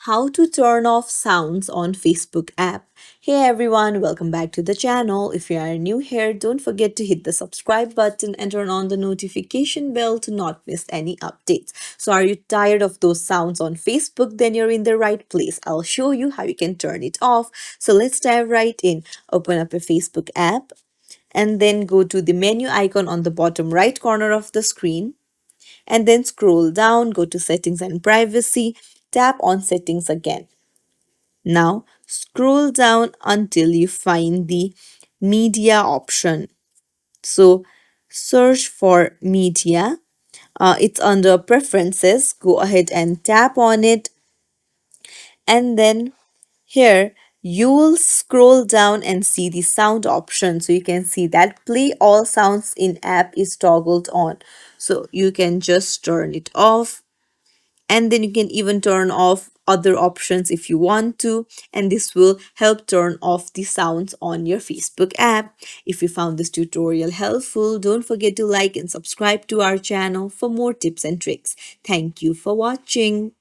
how to turn off sounds on Facebook app. Hey everyone, welcome back to the channel. If you are new here, don't forget to hit the subscribe button and turn on the notification bell to not miss any updates. So are you tired of those sounds on Facebook? Then you're in the right place. I'll show you how you can turn it off. So let's dive right in. Open up a Facebook app and then go to the menu icon on the bottom right corner of the screen and then scroll down, go to settings and privacy, tap on settings again. Now scroll down until you find the media option. So search for media. It's under preferences. Go ahead and tap on it, and then here you will scroll down and see the sound option. So you can see that play all sounds in app is toggled on. So you can just turn it off, and then you can even turn off other options if you want to, and this will help turn off the sounds on your Facebook app. If you found this tutorial helpful, don't forget to like and subscribe to our channel for more tips and tricks. Thank you for watching.